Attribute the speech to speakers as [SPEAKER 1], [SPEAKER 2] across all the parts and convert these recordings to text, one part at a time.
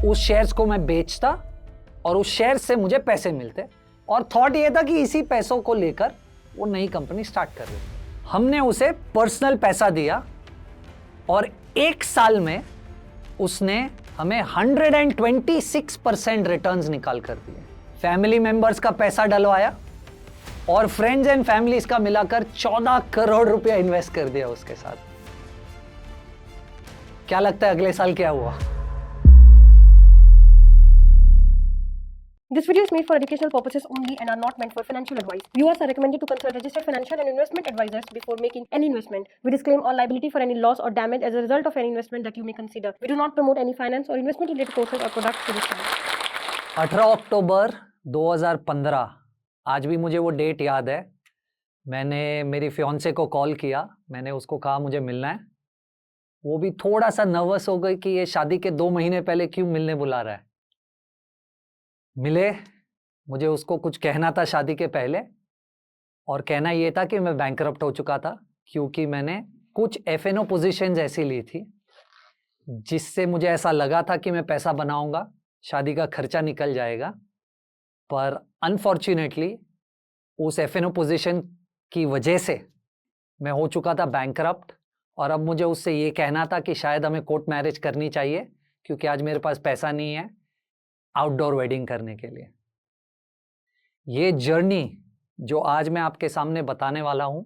[SPEAKER 1] उस शेयर्स को मैं बेचता और उस शेयर्स से मुझे पैसे मिलते, और थॉट ये था कि इसी पैसों को लेकर वो नई कंपनी स्टार्ट कर रही। हमने उसे पर्सनल पैसा दिया और 1 साल में उसने हमें 126% रिटर्न्स निकाल कर दिए। फैमिली मेंबर्स का पैसा डलवाया और फ्रेंड्स एंड फैमिलीज का मिलाकर 14 करोड़ रुपया इन्वेस्ट कर दिया उसके साथ। क्या लगता है अगले साल क्या हुआ?
[SPEAKER 2] This video is made for educational purposes only and are not meant for financial advice. Viewers are recommended to consult registered financial and investment advisors before making any investment. We disclaim all liability for any loss or damage as a result of any investment that you may consider. We do not promote any finance or investment related courses or products to this channel.
[SPEAKER 1] 18 अक्टूबर 2015, आज भी मुझे वो date याद है। मैंने मेरी fiance को call किया, मैंने उसको कहा मुझे मिलना है। वो भी थोड़ा सा नर्वस हो गई कि ये शादी के 2 महीने पहले क्यों मिलने बुला रहा है। मिले, मुझे उसको कुछ कहना था शादी के पहले, और कहना ये था कि मैं बैंकरप्ट हो चुका था क्योंकि मैंने कुछ एफएनओ पोजीशंस ऐसी ली थी जिससे मुझे ऐसा लगा था कि मैं पैसा बनाऊंगा, शादी का खर्चा निकल जाएगा। पर अनफॉर्चुनेटली उस एफएनओ पोजीशन की वजह से मैं हो चुका था बैंकरप्ट, और अब मुझे उससे ये कहना था कि शायद हमें कोर्ट मैरिज करनी चाहिए क्योंकि आज मेरे पास पैसा नहीं है आउटडोर वेडिंग करने के लिए। ये जर्नी जो आज मैं आपके सामने बताने वाला हूं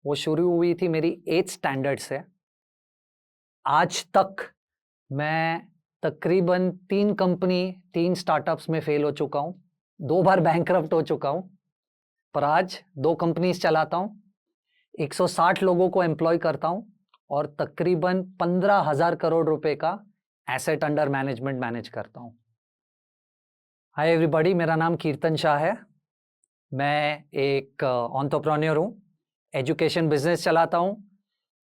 [SPEAKER 1] वो शुरू हुई थी मेरी 8th स्टैंडर्ड से। आज तक मैं तकरीबन 3 कंपनी 3 स्टार्टअप्स में फेल हो चुका हूं, 2 बार बैंकरप्ट हो चुका हूं, पर आज 2 कंपनीज चलाता हूं, 160 लोगों को एम्प्लॉय करता हूं और तकरीबन 15,000 करोड़ रुपए का एसेट अंडर मैनेजमेंट मैनेज करता हूं। हाय एवरीबॉडी, मेरा नाम कीर्तन शाह है। मैं एक एंटरप्रेन्योर हूँ, एजुकेशन बिजनेस चलाता हूँ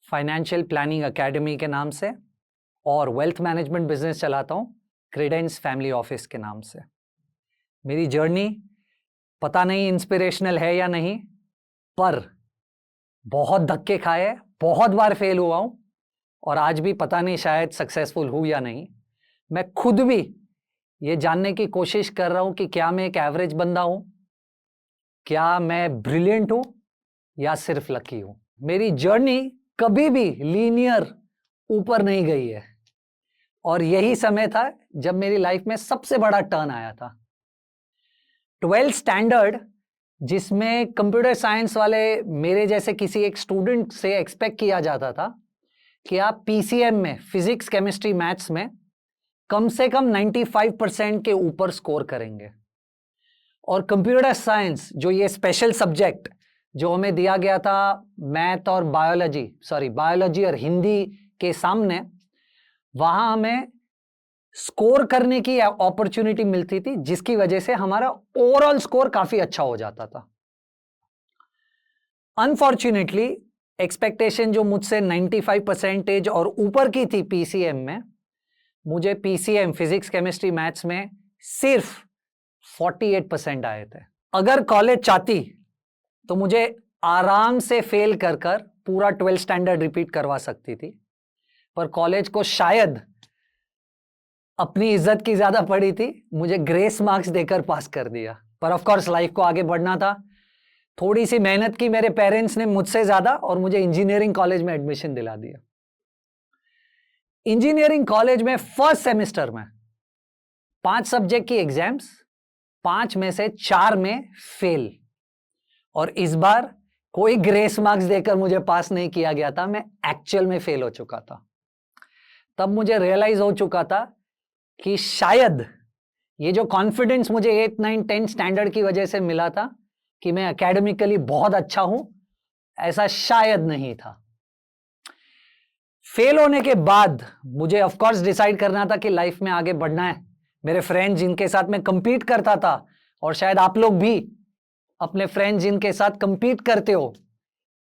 [SPEAKER 1] फाइनेंशियल प्लानिंग एकेडमी के नाम से, और वेल्थ मैनेजमेंट बिजनेस चलाता हूँ क्रेडेंस फैमिली ऑफिस के नाम से। मेरी जर्नी पता नहीं इंस्पिरेशनल है या नहीं, पर बहुत धक्के खाए, बहुत बार फेल हुआ हूँ, और आज भी पता नहीं शायद सक्सेसफुल हूँ या नहीं। मैं खुद भी ये जानने की कोशिश कर रहा हूं कि क्या मैं एक एवरेज बंदा हूं, क्या मैं ब्रिलियंट हूं, या सिर्फ लकी हूं। मेरी जर्नी कभी भी लीनियर ऊपर नहीं गई है, और यही समय था जब मेरी लाइफ में सबसे बड़ा टर्न आया था। 12th स्टैंडर्ड, जिसमें कंप्यूटर साइंस वाले मेरे जैसे किसी एक स्टूडेंट से एक्सपेक्ट किया जाता था कि आप पीसीएम में, फिजिक्स केमिस्ट्री मैथ्स में कम से कम 95% के ऊपर स्कोर करेंगे, और कंप्यूटर साइंस जो ये स्पेशल सब्जेक्ट जो हमें दिया गया था मैथ और बायोलॉजी और हिंदी के सामने, वहां हमें स्कोर करने की अपॉर्चुनिटी मिलती थी, जिसकी वजह से हमारा ओवरऑल स्कोर काफी अच्छा हो जाता था। अनफॉर्चुनेटली एक्सपेक्टेशन जो मुझसे 95% और ऊपर की थी पीसीएम में, मुझे पीसीएम फिजिक्स केमिस्ट्री मैथ्स में सिर्फ 48% आए थे। अगर कॉलेज चाहती तो मुझे आराम से फेल कर कर पूरा 12th स्टैंडर्ड रिपीट करवा सकती थी, पर कॉलेज को शायद अपनी इज्जत की ज्यादा पड़ी थी, मुझे ग्रेस मार्क्स देकर पास कर दिया। पर ऑफ कोर्स लाइफ को आगे बढ़ना था, थोड़ी सी मेहनत की मेरे पेरेंट्स ने मुझसे ज्यादा, और मुझे इंजीनियरिंग कॉलेज में एडमिशन दिला दिया। इंजीनियरिंग कॉलेज में फर्स्ट सेमेस्टर में 5 सब्जेक्ट की एग्जाम्स, 5 में से 4 में फेल, और इस बार कोई ग्रेस मार्क्स देकर मुझे पास नहीं किया गया था, मैं एक्चुअल में फेल हो चुका था। तब मुझे रियलाइज हो चुका था कि शायद ये जो कॉन्फिडेंस मुझे 8, 9, 10 स्टैंडर्ड की वजह से मिला था कि मैं एकेडमिकली बहुत अच्छा हूं, ऐसा शायद नहीं था। फेल होने के बाद मुझे ऑफ कोर्स डिसाइड करना था कि लाइफ में आगे बढ़ना है। मेरे फ्रेंड्स जिनके साथ मैं कंपीट करता था, और शायद आप लोग भी अपने फ्रेंड्स जिनके साथ कंपीट करते हो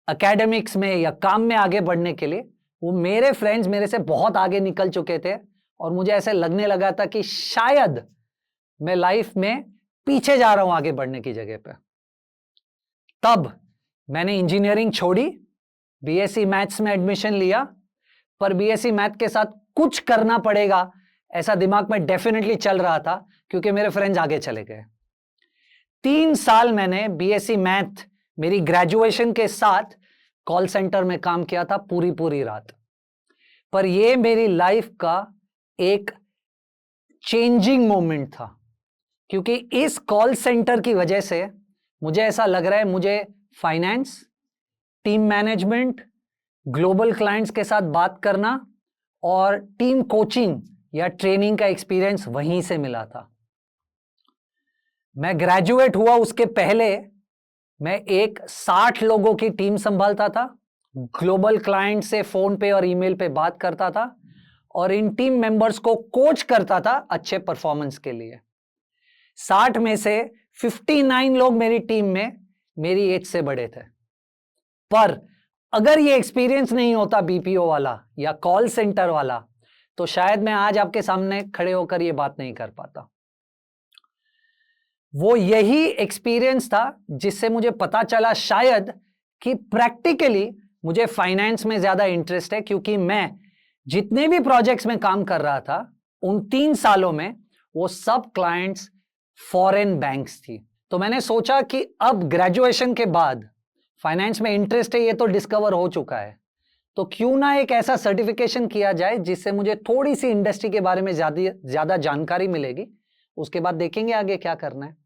[SPEAKER 1] एकेडमिक्स में या काम में आगे बढ़ने के लिए, वो मेरे फ्रेंड्स मेरे से बहुत आगे निकल चुके थे, और मुझे ऐसे लगने लगा था कि शायद मैं लाइफ में पीछे जा रहा हूं आगे बढ़ने की जगह पे। तब मैंने इंजीनियरिंग छोड़ी, बीएससी मैथ्स में एडमिशन लिया, पर बीएससी मैथ के साथ कुछ करना पड़ेगा ऐसा दिमाग में डेफिनेटली चल रहा था, क्योंकि मेरे फ्रेंड्स आगे चले गए। 3 साल मैंने बीएससी मैथ मेरी ग्रेजुएशन के साथ कॉल सेंटर में काम किया था, पूरी रात। पर यह मेरी लाइफ का एक चेंजिंग मोमेंट था, क्योंकि इस कॉल सेंटर की वजह से मुझे ऐसा लग रहा है मुझे finance, team management, global clients के साथ बात करना और टीम कोचिंग या ट्रेनिंग का एक्सपीरियंस वहीं से मिला था। मैं ग्रेजुएट हुआ उसके पहले मैं एक 60 लोगों की टीम संभालता था, ग्लोबल क्लाइंट से फोन पे और ईमेल पे बात करता था और इन टीम मेंबर्स को कोच करता था अच्छे परफॉर्मेंस के लिए। 60 में से 59 लोग मेरी टीम में मेरी एज से बड़े थे। पर अगर ये एक्सपीरियंस नहीं होता बीपीओ वाला या कॉल सेंटर वाला, तो शायद मैं आज आपके सामने खड़े होकर ये बात नहीं कर पाता। वो यही एक्सपीरियंस था जिससे मुझे पता चला शायद कि प्रैक्टिकली मुझे फाइनेंस में ज्यादा इंटरेस्ट है, क्योंकि मैं जितने भी प्रोजेक्ट्स में काम कर रहा था उन 3 सालों में वो सब क्लाइंट्स फॉरेन बैंक्स थी। तो मैंने सोचा कि अब ग्रेजुएशन के बाद फाइनेंस में इंटरेस्ट है, ये तो डिस्कवर हो चुका है, तो क्यों ना एक ऐसा सर्टिफिकेशन किया जाए जिससे मुझे थोड़ी सी इंडस्ट्री के बारे में ज्यादा जानकारी मिलेगी। उसके बाद देखेंगे आगे क्या करना है।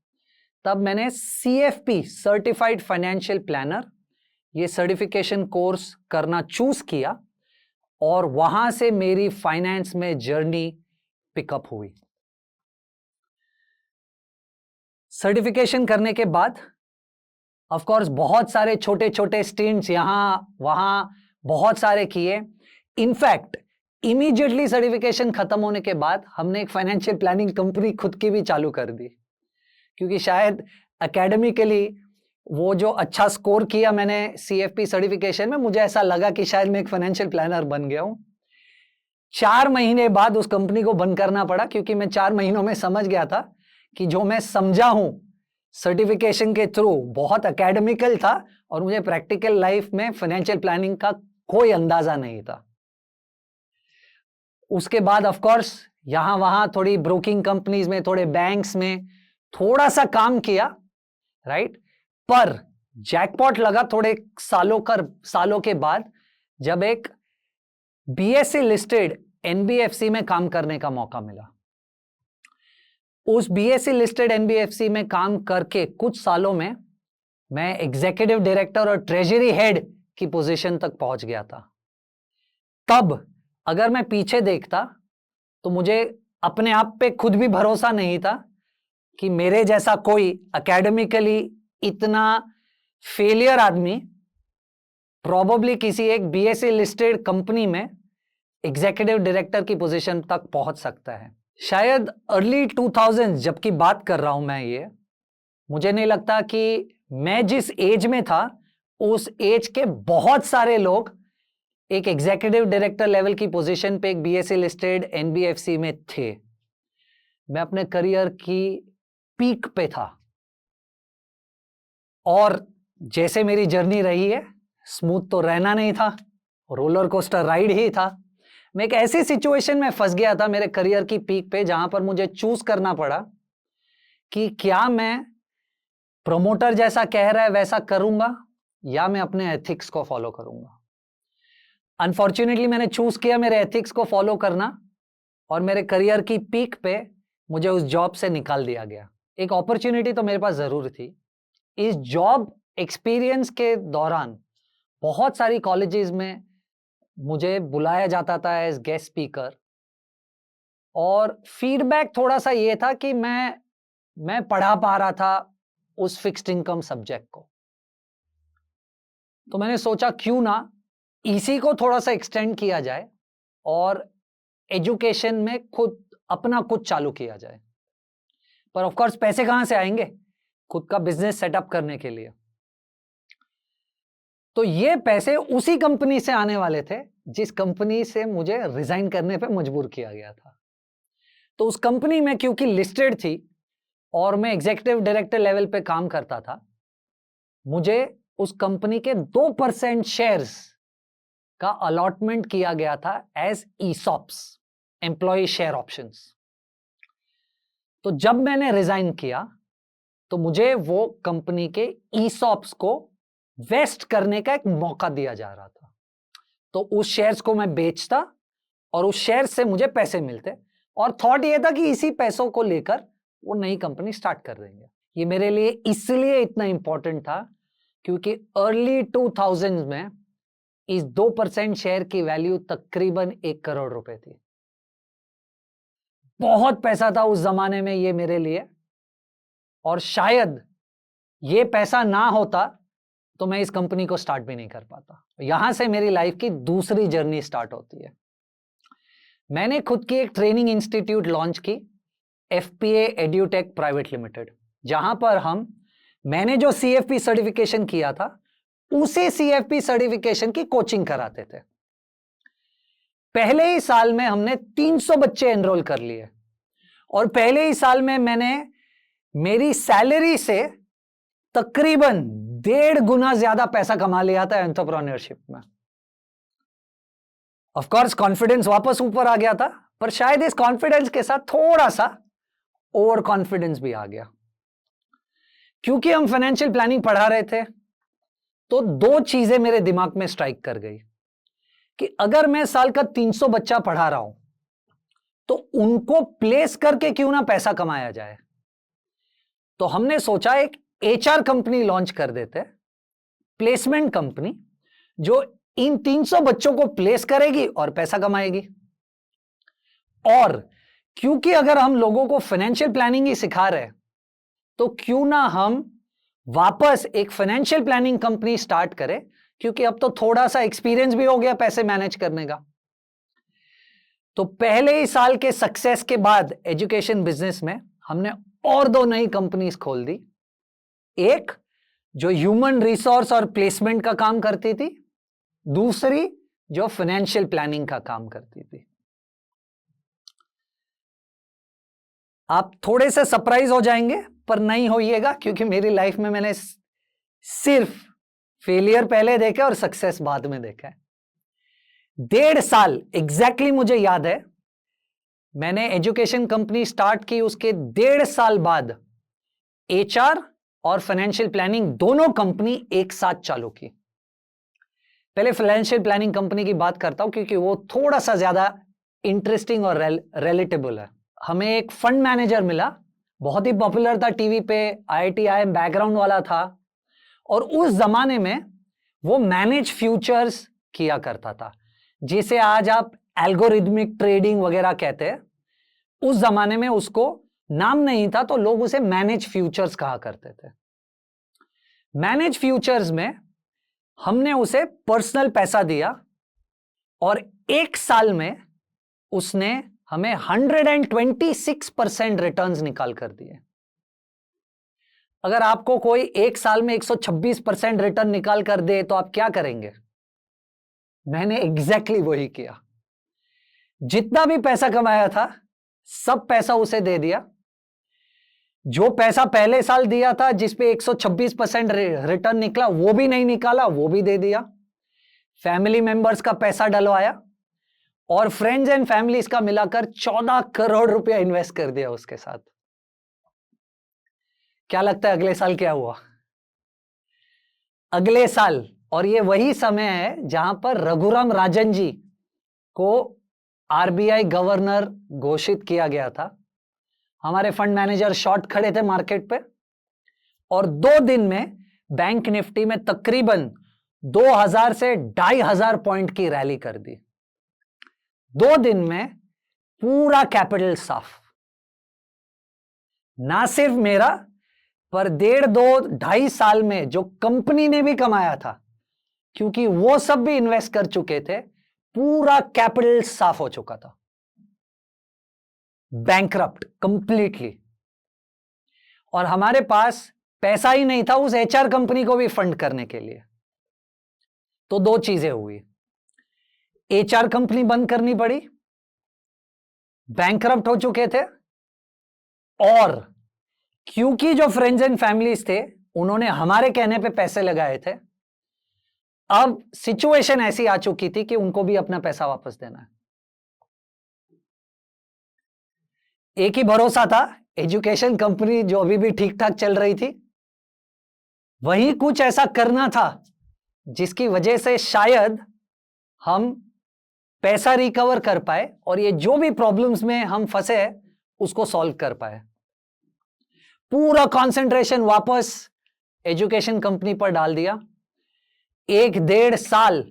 [SPEAKER 1] तब मैंने CFP सर्टिफाइड फाइनेंशियल प्लानर ये सर्टिफिकेशन कोर्स करना चूज किया और वहां से मेरी फाइनेंस में जर्नी पिकअप हुई। सर्टिफिकेशन करने के बाद ऑफ कोर्स बहुत सारे छोटे छोटे स्टिंट्स यहां वहां बहुत सारे किए। इनफैक्ट इमीडिएटली सर्टिफिकेशन खत्म होने के बाद हमने एक फाइनेंशियल प्लानिंग कंपनी खुद की भी चालू कर दी, क्योंकि शायद एकेडमिकली वो जो अच्छा स्कोर किया मैंने CFP सर्टिफिकेशन में, मुझे ऐसा लगा कि शायद मैं एक फाइनेंशियल प्लानर बन गया हूं। 4 महीने बाद उस कंपनी को बंद करना पड़ा, क्योंकि मैं 4 महीनों में समझ गया था कि जो मैं समझा हूं सर्टिफिकेशन के थ्रू बहुत एकेडमिकल था और मुझे प्रैक्टिकल लाइफ में फाइनेंशियल प्लानिंग का कोई अंदाजा नहीं था। उसके बाद ऑफ कोर्स यहां वहां थोड़ी ब्रोकिंग कंपनीज में, थोड़े बैंक्स में थोड़ा सा काम किया, राइट। पर जैकपॉट लगा थोड़े सालों के बाद, जब एक BSE लिस्टेड NBFC में काम करने का मौका मिला। उस BSE लिस्टेड NBFC में काम करके कुछ सालों में मैं एग्जीक्यूटिव डायरेक्टर और ट्रेजरी हेड की पोजीशन तक पहुंच गया था। तब अगर मैं पीछे देखता तो मुझे अपने आप पे खुद भी भरोसा नहीं था कि मेरे जैसा कोई एकेडमिकली इतना फेलियर आदमी प्रॉबेबली किसी एक BSE लिस्टेड कंपनी में एग्जीक्यूटिव डायरेक्टर की पोजीशन तक पहुंच सकता है। शायद अर्ली 2000 जबकि बात कर रहा हूं मैं, ये मुझे नहीं लगता कि मैं जिस एज में था उस एज के बहुत सारे लोग एक एग्जीक्यूटिव डायरेक्टर लेवल की पोजीशन पे एक BSE लिस्टेड NBFC में थे। मैं अपने करियर की पीक पे था और जैसे मेरी जर्नी रही है, स्मूथ तो रहना नहीं था, रोलर कोस्टर राइड ही था। मैं एक ऐसी सिचुएशन में फंस गया था मेरे करियर की पीक पे, जहां पर मुझे चूज करना पड़ा कि क्या मैं प्रमोटर जैसा कह रहा है वैसा करूंगा या मैं अपने एथिक्स को फॉलो करूंगा। अनफॉर्चुनेटली मैंने चूज किया मेरे एथिक्स को फॉलो करना और मेरे करियर की पीक पे मुझे उस जॉब से निकाल दिया गया। एक अपॉर्चुनिटी तो मेरे पास जरूर थी। इस जॉब एक्सपीरियंस के दौरान बहुत सारी कॉलेजेस में मुझे बुलाया जाता था एज गेस्ट स्पीकर, और फीडबैक थोड़ा सा ये था कि मैं पढ़ा पा रहा था उस फिक्स्ड इनकम सब्जेक्ट को। तो मैंने सोचा क्यों ना इसी को थोड़ा सा एक्सटेंड किया जाए और एजुकेशन में खुद अपना कुछ चालू किया जाए। पर ऑफ कोर्स पैसे कहां से आएंगे खुद का बिजनेस सेटअप करने के लिए? तो ये पैसे उसी कंपनी से आने वाले थे जिस कंपनी से मुझे रिजाइन करने पे मजबूर किया गया था। तो उस कंपनी में क्योंकि लिस्टेड थी और मैं एग्जीक्यूटिव डायरेक्टर लेवल पे काम करता था, मुझे उस कंपनी के 2% शेयर्स का अलॉटमेंट किया गया था as ESOPs। Employee share options. तो जब मैंने रिजाइन किया तो मुझे वो कंपनी के ईसॉप्स को वेस्ट करने का एक मौका दिया जा रहा था। तो उस शेयर्स को मैं बेचता और उस शेयर से मुझे पैसे मिलते, और थॉट ये था कि इसी पैसों को लेकर वो नई कंपनी स्टार्ट कर देंगे। ये मेरे लिए इसलिए इतना इंपॉर्टेंट था क्योंकि अर्ली 2000 में इस 2% शेयर की वैल्यू तकरीबन 1 करोड़ रुपए थी। बहुत पैसा था उस जमाने में ये मेरे लिए, और शायद ये पैसा ना होता तो मैं इस कंपनी को स्टार्ट भी नहीं कर पाता। यहां से मेरी लाइफ की दूसरी जर्नी स्टार्ट होती है। मैंने खुद की एक ट्रेनिंग इंस्टीट्यूट लॉन्च की, FPA एड्यूटेक प्राइवेट लिमिटेड, जहां पर मैंने जो CFP सर्टिफिकेशन किया था उसी CFP सर्टिफिकेशन की कोचिंग कराते थे। पहले ही साल में हमने 300 बच्चे एनरोल कर लिए, और पहले ही साल में मैंने मेरी सैलरी से तकरीबन 1.5 गुना ज्यादा पैसा कमा लिया था एंटरप्रेन्योरशिप में। ऑफ कोर्स कॉन्फिडेंस वापस ऊपर आ गया था, पर शायद इस कॉन्फिडेंस के साथ थोड़ा सा ओवर कॉन्फिडेंस भी आ गया। क्योंकि हम फाइनेंशियल प्लानिंग पढ़ा रहे थे तो 2 चीजें मेरे दिमाग में स्ट्राइक कर गई कि अगर मैं साल का 300 बच्चा पढ़ा रहा हूं तो उनको प्लेस करके क्यों ना पैसा कमाया जाए। तो हमने सोचा एक HR कंपनी लॉन्च कर देते, प्लेसमेंट कंपनी, जो इन 300 बच्चों को प्लेस करेगी और पैसा कमाएगी। और क्योंकि अगर हम लोगों को फाइनेंशियल प्लानिंग ही सिखा रहे हैं तो क्यों ना हम वापस एक फाइनेंशियल प्लानिंग कंपनी स्टार्ट करें, क्योंकि अब तो थोड़ा सा एक्सपीरियंस भी हो गया पैसे मैनेज करने का। तो पहले ही साल के सक्सेस के बाद एजुकेशन बिजनेस में हमने और 2 नई कंपनीज खोल दी। एक जो ह्यूमन रिसोर्स और प्लेसमेंट का काम करती थी, दूसरी जो फाइनेंशियल प्लानिंग का काम करती थी। आप थोड़े से सरप्राइज हो जाएंगे, पर नहीं होइएगा, क्योंकि मेरी लाइफ में मैंने सिर्फ फेलियर पहले देखा और सक्सेस बाद में देखा है। 1.5 साल एग्जैक्टली मुझे याद है, मैंने एजुकेशन कंपनी स्टार्ट की, उसके 1.5 साल बाद HR और फाइनेंशियल प्लानिंग दोनों कंपनी एक साथ चालू की। पहले फाइनेंशियल प्लानिंग कंपनी की बात करता हूं क्योंकि वो थोड़ा सा ज्यादा इंटरेस्टिंग और रिलेटेबल है। हमें एक फंड मैनेजर मिला, बहुत ही पॉपुलर था टीवी पे, IIT-IIM बैकग्राउंड वाला था, और उस जमाने में वो मैनेज फ्यूचर्स किया करता था, जिसे आज आप एल्गोरिदमिक ट्रेडिंग वगैरह कहते हैं। उस जमाने में उसको नाम नहीं था तो लोग उसे मैनेज फ्यूचर्स कहा करते थे। मैनेज फ्यूचर्स में हमने उसे पर्सनल पैसा दिया और 1 साल में उसने हमें 126% रिटर्न्स निकाल कर दिए। अगर आपको कोई 1 साल में 126% रिटर्न निकाल कर दे तो आप क्या करेंगे? मैंने एग्जैक्टली वही किया। जितना भी पैसा कमाया था सब पैसा उसे दे दिया। जो पैसा पहले साल दिया था जिसपे 126% रिटर्न निकला वो भी नहीं निकाला, वो भी दे दिया। फैमिली मेंबर्स का पैसा डलवाया और फ्रेंड्स एंड फैमिलीज का मिलाकर 14 करोड़ रुपया इन्वेस्ट कर दिया उसके साथ। क्या लगता है अगले साल क्या हुआ? अगले साल, और ये वही समय है जहां पर रघुराम राजन जी को RBI गवर्नर घोषित किया गया था। हमारे फंड मैनेजर शॉर्ट खड़े थे मार्केट पे और 2 दिन में बैंक निफ्टी में तकरीबन 2000 से 2500 पॉइंट की रैली कर दी। 2 दिन में पूरा कैपिटल साफ। ना सिर्फ मेरा, पर 1.5-2-2.5 साल में जो कंपनी ने भी कमाया था, क्योंकि वो सब भी इन्वेस्ट कर चुके थे, पूरा कैपिटल साफ हो चुका था। Bankrupt completely. और हमारे पास पैसा ही नहीं था उस HR कंपनी को भी फंड करने के लिए। तो 2 चीजें हुई, HR कंपनी बंद करनी पड़ी, बैंकरप्ट हो चुके थे, और क्योंकि जो फ्रेंड्स एंड फैमिलीज थे उन्होंने हमारे कहने पे पैसे लगाए थे, अब सिचुएशन ऐसी आ चुकी थी कि उनको भी अपना पैसा वापस देना है। एक ही भरोसा था, एजुकेशन कंपनी जो अभी भी ठीक ठाक चल रही थी, वही कुछ ऐसा करना था जिसकी वजह से शायद हम पैसा रिकवर कर पाए और ये जो भी प्रॉब्लम्स में हम फंसे हैं उसको सॉल्व कर पाए। पूरा कंसंट्रेशन वापस एजुकेशन कंपनी पर डाल दिया। 1-1.5 साल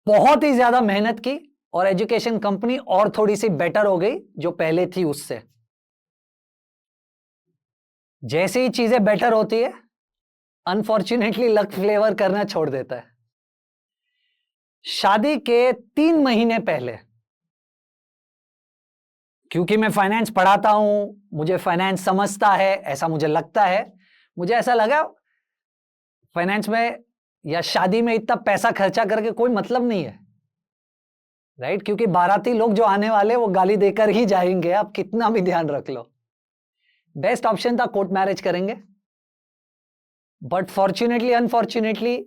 [SPEAKER 1] बहुत ही ज्यादा मेहनत की और एजुकेशन कंपनी और थोड़ी सी बेटर हो गई जो पहले थी उससे। जैसे ही चीजें बेटर होती है, अनफॉर्चुनेटली लक फ्लेवर करना छोड़ देता है। शादी के 3 महीने पहले, क्योंकि मैं फाइनेंस पढ़ाता हूं, मुझे फाइनेंस समझता है, ऐसा मुझे लगता है, मुझे ऐसा लगा फाइनेंस में या शादी में इतना पैसा खर्चा करके कोई मतलब नहीं है, राइट? क्योंकि बाराती लोग जो आने वाले वो गाली देकर ही जाएंगे, आप कितना भी ध्यान रख लो। बेस्ट ऑप्शन था कोर्ट मैरिज करेंगे, बट फॉर्चुनेटली अनफॉर्चुनेटली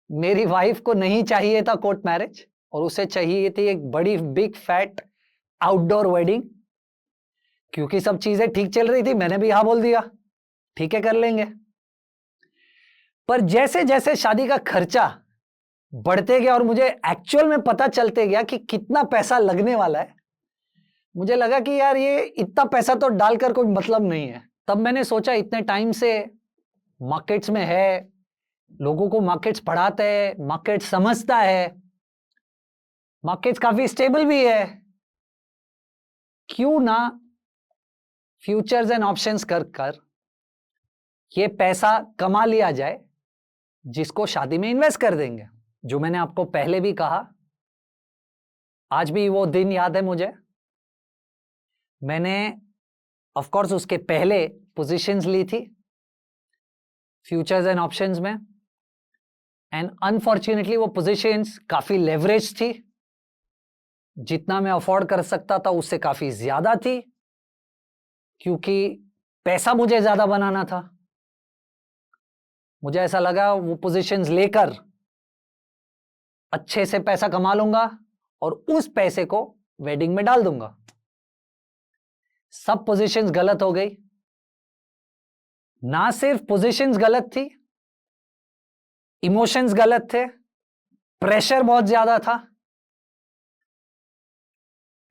[SPEAKER 1] मेरी वाइफ को नहीं चाहिए था कोर्ट मैरिज और उसे चाहिए थी एक बड़ी बिग फैट आउटडोर वेडिंग। क्योंकि सब चीजें ठीक चल रही थी, मैंने भी हाँ बोल दिया, ठीक है कर लेंगे। पर जैसे जैसे शादी का खर्चा बढ़ते गया और मुझे एक्चुअल में पता चलते गया कि कितना पैसा लगने वाला है, मुझे लगा कि यार ये इतना पैसा तो डालकर कोई मतलब नहीं है। तब मैंने सोचा इतने टाइम से मार्केट्स में है, लोगों को मार्केट्स पढ़ाते हैं, मार्केट समझता है, मार्केट्स काफी स्टेबल भी है, क्यों ना फ्यूचर्स एंड ऑप्शंस कर ये पैसा कमा लिया जाए जिसको शादी में इन्वेस्ट कर देंगे। जो मैंने आपको पहले भी कहा, आज भी वो दिन याद है मुझे। मैंने ऑफ कोर्स उसके पहले पोजीशंस ली थी फ्यूचर्स एंड ऑप्शंस में, एंड अनफॉर्चुनेटली वो पोजीशंस काफी लेवरेज थी, जितना मैं अफोर्ड कर सकता था उससे काफी ज्यादा थी, क्योंकि पैसा मुझे ज्यादा बनाना था। मुझे ऐसा लगा वो पोजीशंस लेकर अच्छे से पैसा कमा लूंगा और उस पैसे को वेडिंग में डाल दूंगा। सब पोजीशंस गलत हो गई। ना सिर्फ पोजीशंस गलत थी, इमोशंस गलत थे, प्रेशर बहुत ज्यादा था,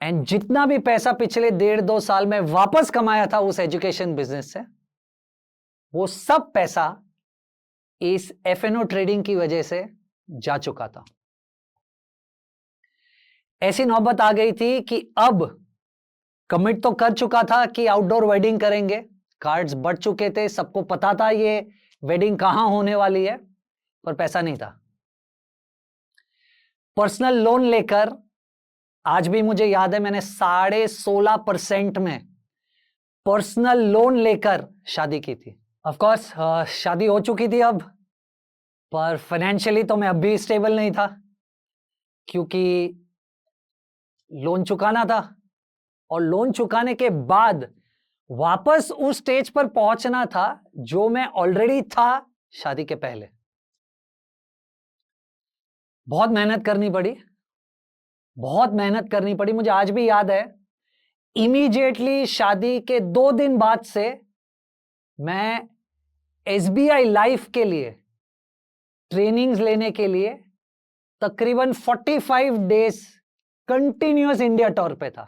[SPEAKER 1] एंड जितना भी पैसा पिछले 1.5-2 साल में वापस कमाया था उस एजुकेशन बिजनेस से, वो सब पैसा इस एफएनओ ट्रेडिंग की वजह से जा चुका था। ऐसी नौबत आ गई थी कि अब कमिट तो कर चुका था कि आउटडोर वेडिंग करेंगे, कार्ड्स बढ़ चुके थे, सबको पता था ये वेडिंग कहां होने वाली है, पर पैसा नहीं था। पर्सनल लोन लेकर, आज भी मुझे याद है, मैंने 16.5% में पर्सनल लोन लेकर शादी की थी। ऑफ कोर्स शादी हो चुकी थी अब, पर फाइनेंशियली तो मैं अब भी स्टेबल नहीं था, क्योंकि लोन चुकाना था और लोन चुकाने के बाद वापस उस स्टेज पर पहुंचना था जो मैं ऑलरेडी था शादी के पहले। बहुत मेहनत करनी पड़ी, बहुत मेहनत करनी पड़ी। मुझे आज भी याद है, इमीडिएटली शादी के 2 दिन बाद से मैं एसबीआई लाइफ के लिए ट्रेनिंग्स लेने के लिए तकरीबन 45 डेज कंटिन्यूअस इंडिया टूर पे था,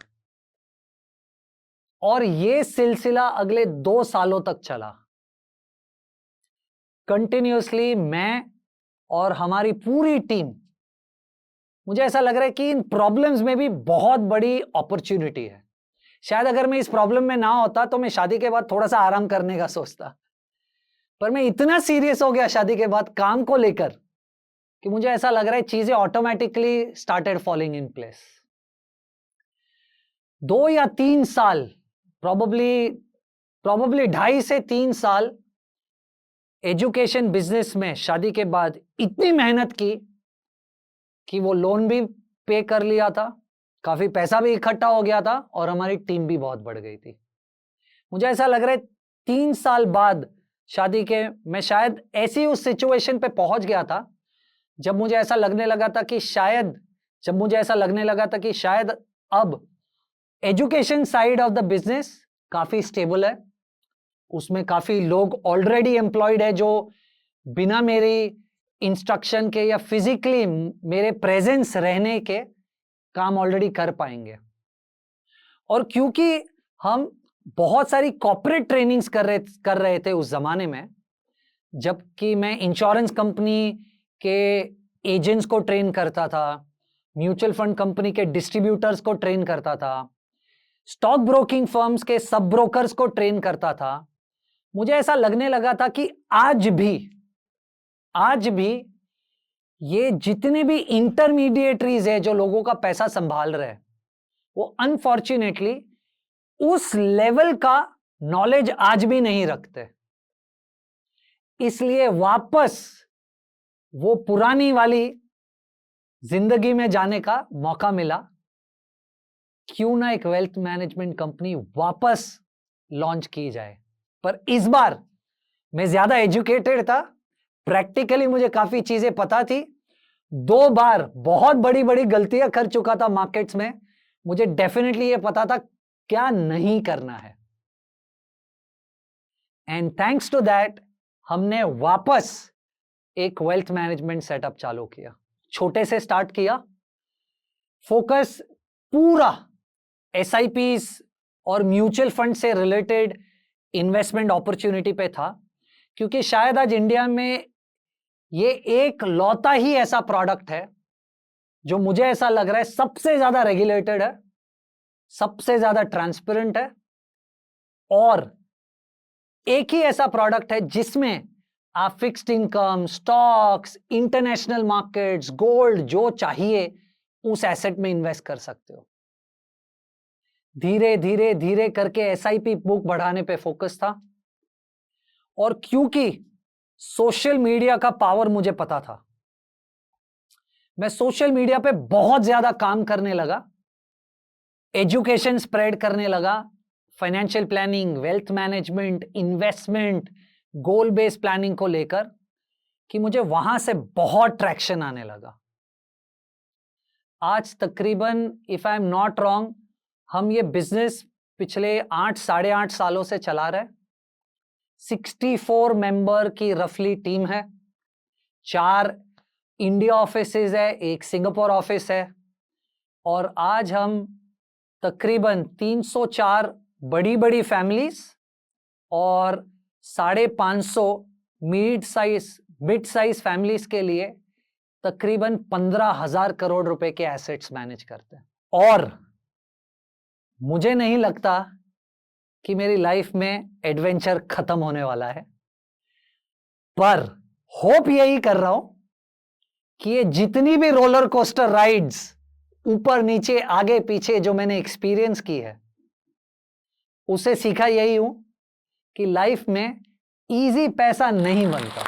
[SPEAKER 1] और यह सिलसिला अगले 2 सालों तक चला। कंटिन्यूअसली मैं और हमारी पूरी टीम, मुझे ऐसा लग रहा है कि इन प्रॉब्लम्स में भी बहुत बड़ी अपॉर्चुनिटी है। शायद अगर मैं इस प्रॉब्लम में ना होता तो मैं शादी के बाद थोड़ा सा आराम करने का सोचता, पर मैं इतना सीरियस हो गया शादी के बाद काम को लेकर कि मुझे ऐसा लग रहा है चीजें automatically started falling in place. 2 या 3 साल, प्रॉबली 2.5 से 3 साल एजुकेशन बिजनेस में शादी के बाद इतनी मेहनत की कि वो लोन भी पे कर लिया था, काफी पैसा भी इकट्ठा हो गया था, और हमारी टीम भी बहुत बढ़ गई थी। मुझे ऐसा लग रहा है 3 साल बाद शादी के मैं शायद ऐसी उस सिचुएशन पे पहुंच गया था जब मुझे ऐसा लगने लगा था कि शायद अब education side of the business काफी स्टेबल है, उसमें काफी लोग ऑलरेडी एम्प्लॉयड है जो बिना मेरी इंस्ट्रक्शन के या फिजिकली मेरे प्रेजेंस रहने के काम ऑलरेडी कर पाएंगे। और क्योंकि हम बहुत सारी कॉर्पोरेट ट्रेनिंग्स कर रहे थे उस जमाने में, जबकि मैं इंश्योरेंस कंपनी के एजेंट्स को ट्रेन करता था, म्यूचुअल फंड कंपनी के डिस्ट्रीब्यूटर्स को ट्रेन करता था, स्टॉक ब्रोकिंग फर्म्स के सब ब्रोकर्स को ट्रेन करता था, मुझे ऐसा लगने लगा था कि आज भी ये जितने भी इंटरमीडिएटरीज है जो लोगों का पैसा संभाल रहे हैं, वो अनफॉर्चुनेटली उस लेवल का नॉलेज आज भी नहीं रखते। इसलिए वापस वो पुरानी वाली जिंदगी में जाने का मौका मिला। क्यों ना एक वेल्थ मैनेजमेंट कंपनी वापस लॉन्च की जाए। पर इस बार मैं ज्यादा एजुकेटेड था, प्रैक्टिकली मुझे काफी चीजें पता थी। 2 बार बहुत बड़ी बड़ी गलतियां कर चुका था मार्केट्स में, मुझे डेफिनेटली ये पता था क्या नहीं करना है। एंड थैंक्स टू दैट हमने वापस एक वेल्थ मैनेजमेंट सेटअप चालू किया। छोटे से स्टार्ट किया, फोकस पूरा SIPs और म्यूचुअल फंड से रिलेटेड इन्वेस्टमेंट अपॉर्चुनिटी पे था, क्योंकि शायद आज इंडिया में ये एक लौता ही ऐसा प्रोडक्ट है जो मुझे ऐसा लग रहा है सबसे ज्यादा रेगुलेटेड है, सबसे ज्यादा ट्रांसपेरेंट है, और एक ही ऐसा प्रोडक्ट है जिसमें आप fixed income, stocks, international markets, gold, जो चाहिए उस एसेट में इन्वेस्ट कर सकते हो। धीरे धीरे धीरे करके SIP बुक बढ़ाने पे फोकस था, और क्योंकि सोशल मीडिया का पावर मुझे पता था, मैं सोशल मीडिया पे बहुत ज्यादा काम करने लगा, एजुकेशन स्प्रेड करने लगा, financial planning, wealth management, investment, गोल बेस्ड प्लानिंग को लेकर, कि मुझे वहां से बहुत ट्रैक्शन आने लगा। आज तकरीबन, if I am not wrong, हम ये बिजनेस पिछले साढ़े 8 सालों से चला रहे। 64 मेंबर की रफली टीम है, 4 इंडिया ऑफिसेज है, 1 सिंगापुर ऑफिस है, और आज हम तकरीबन 304 बड़ी बड़ी फैमिलीज और 550 मिड साइज फैमिलीज के लिए तकरीबन 15,000 करोड़ रुपए के एसेट्स मैनेज करते हैं। और मुझे नहीं लगता कि मेरी लाइफ में एडवेंचर खत्म होने वाला है, पर होप यही कर रहा हूं कि ये जितनी भी रोलर कोस्टर राइड्स ऊपर नीचे आगे पीछे जो मैंने एक्सपीरियंस की है, उसे सीखा यही हूं कि लाइफ में इजी पैसा नहीं बनता।